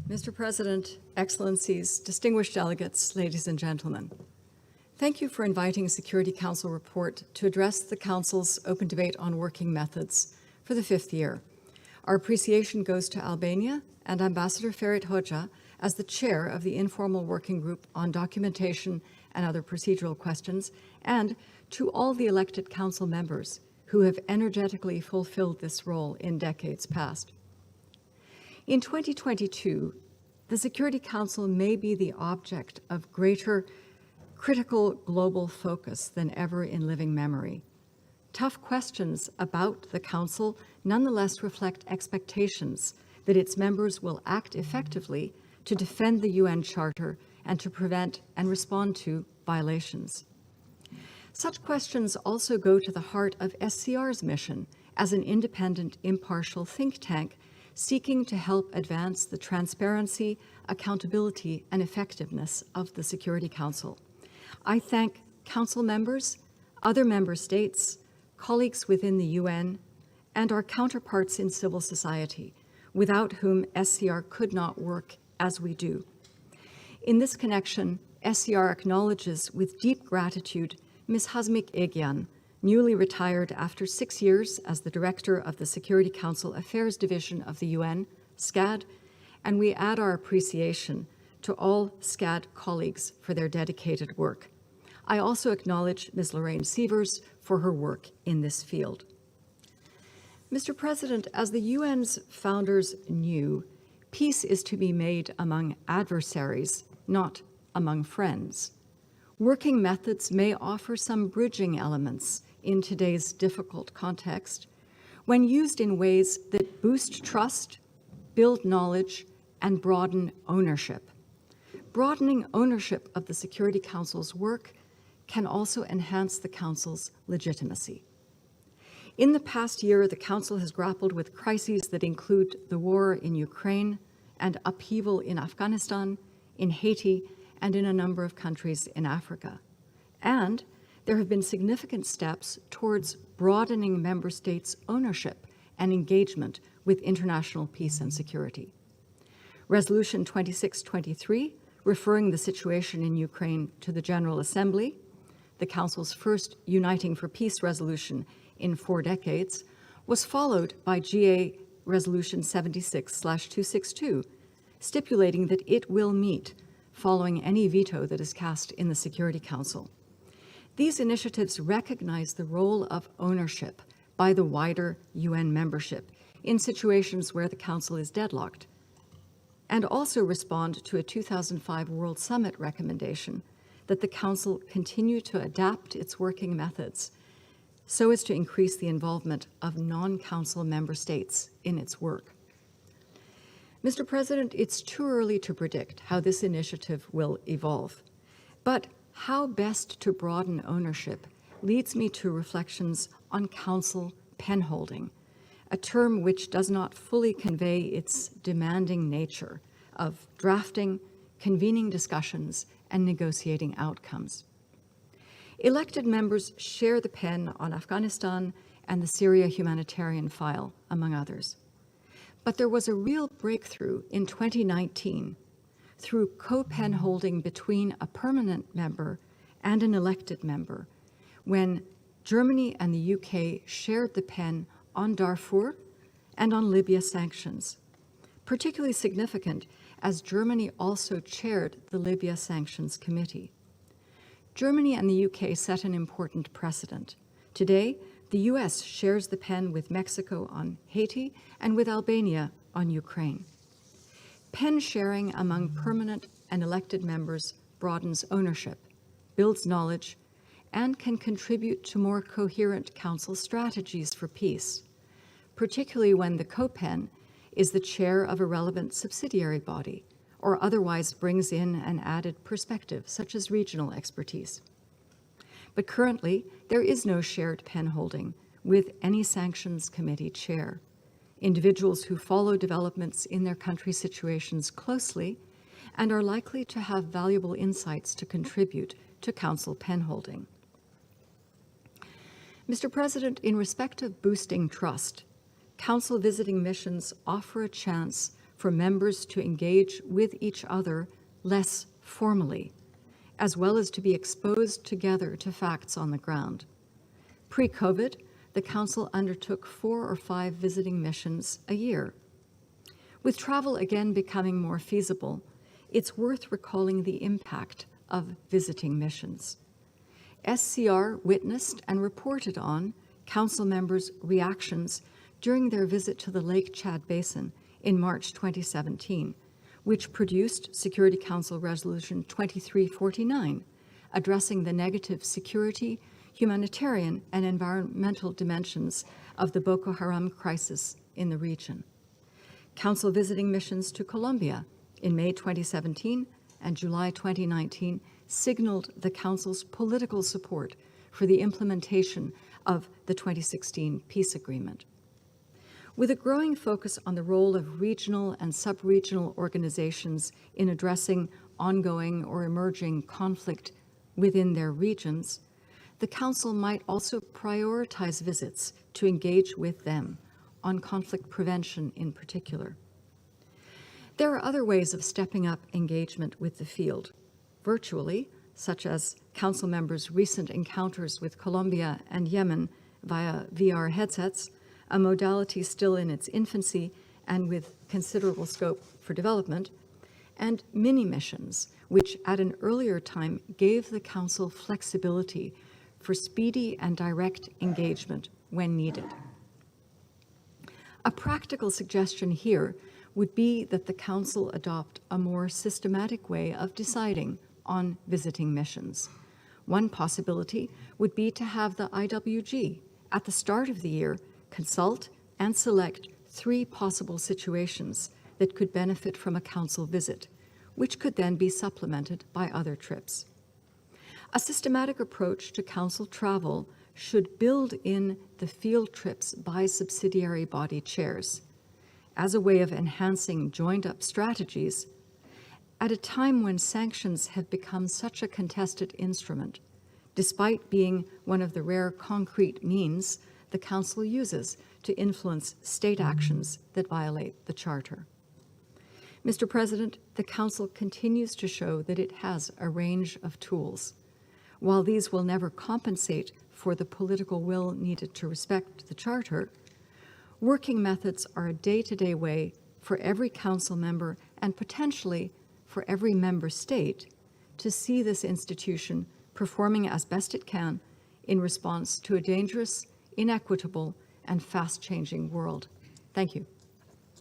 Mr. President, Excellencies, distinguished delegates, ladies and gentlemen, thank you for inviting Security Council report to address the Council's open debate on working methods for the 5th year. Our appreciation goes to Albania and Ambassador Ferit Hoxha as the chair of the informal working group on documentation and other procedural questions, and to all the elected Council members who have energetically fulfilled this role in decades past. In 2022, the Security Council may be the object of greater critical global focus than ever in living memory. Tough questions about the Council nonetheless reflect expectations that its members will act effectively to defend the UN Charter and to prevent and respond to violations. Such questions also go to the heart of SCR's mission as an independent, impartial think tank seeking to help advance the transparency, accountability, and effectiveness of the Security Council. I thank Council members, other member states, colleagues within the UN, and our counterparts in civil society, without whom SCR could not work as we do. In this connection, SCR acknowledges with deep gratitude Ms. Hasmik Egyan, newly retired after 6 years as the Director of the Security Council Affairs Division of the UN, SCAD, and we add our appreciation to all SCAD colleagues for their dedicated work. I also acknowledge Ms. Lorraine Sievers for her work in this field. Mr. President, as the UN's founders knew, peace is to be made among adversaries, not among friends. Working methods may offer some bridging elements in today's difficult context when used in ways that boost trust, build knowledge, and broaden ownership. Broadening ownership of the Security Council's work can also enhance the Council's legitimacy. In the past year, the Council has grappled with crises that include the war in Ukraine and upheaval in Afghanistan, in Haiti, and in a number of countries in Africa. And there have been significant steps towards broadening member states' ownership and engagement with international peace and security. Resolution 2623, referring the situation in Ukraine to the General Assembly, the Council's first Uniting for Peace resolution in 4 decades, was followed by GA Resolution 76/262, stipulating that it will meet following any veto that is cast in the Security Council. These initiatives recognize the role of ownership by the wider UN membership in situations where the Council is deadlocked, and also respond to a 2005 World Summit recommendation that the Council continue to adapt its working methods so as to increase the involvement of non-Council member states in its work. Mr. President, it's too early to predict how this initiative will evolve, but how best to broaden ownership leads me to reflections on Council penholding, a term which does not fully convey its demanding nature of drafting, convening discussions, and negotiating outcomes. Elected members share the pen on Afghanistan and the Syria humanitarian file, among others. But there was a real breakthrough in 2019 through co-pen holding between a permanent member and an elected member when Germany and the UK shared the pen on Darfur and on Libya sanctions, particularly significant as Germany also chaired the Libya Sanctions Committee. Germany and the UK set an important precedent. Today, the US shares the pen with Mexico on Haiti and with Albania on Ukraine. Pen sharing among permanent and elected members broadens ownership, builds knowledge, and can contribute to more coherent Council strategies for peace, particularly when the co-pen is the chair of a relevant subsidiary body or otherwise brings in an added perspective, such as regional expertise. But currently, there is no shared pen holding with any sanctions committee chair. Individuals who follow developments in their country situations closely and are likely to have valuable insights to contribute to Council pen holding. Mr. President, in respect of boosting trust, Council visiting missions offer a chance for members to engage with each other less formally, as well as to be exposed together to facts on the ground. Pre-COVID, the Council undertook 4 or 5 visiting missions a year. With travel again becoming more feasible, it's worth recalling the impact of visiting missions. SCR witnessed and reported on Council members' reactions during their visit to the Lake Chad Basin in March 2017, which produced Security Council Resolution 2349, addressing the negative security, humanitarian, and environmental dimensions of the Boko Haram crisis in the region. Council visiting missions to Colombia in May 2017 and July 2019 signaled the Council's political support for the implementation of the 2016 peace agreement. With a growing focus on the role of regional and sub-regional organizations in addressing ongoing or emerging conflict within their regions, the Council might also prioritize visits to engage with them on conflict prevention in particular. There are other ways of stepping up engagement with the field, virtually, such as Council members' recent encounters with Colombia and Yemen via VR headsets, a modality still in its infancy and with considerable scope for development, and mini-missions, which at an earlier time gave the Council flexibility for speedy and direct engagement when needed. A practical suggestion here would be that the Council adopt a more systematic way of deciding on visiting missions. One possibility would be to have the IWG, at the start of the year, consult and select 3 possible situations that could benefit from a Council visit, which could then be supplemented by other trips. A systematic approach to Council travel should build in the field trips by subsidiary body chairs as a way of enhancing joined-up strategies at a time when sanctions have become such a contested instrument, despite being one of the rare concrete means the Council uses to influence state actions that violate the Charter. Mr. President, the Council continues to show that it has a range of tools. While these will never compensate for the political will needed to respect the Charter, working methods are a day-to-day way for every Council member and potentially for every member state to see this institution performing as best it can in response to a dangerous, inequitable, and fast-changing world. Thank you.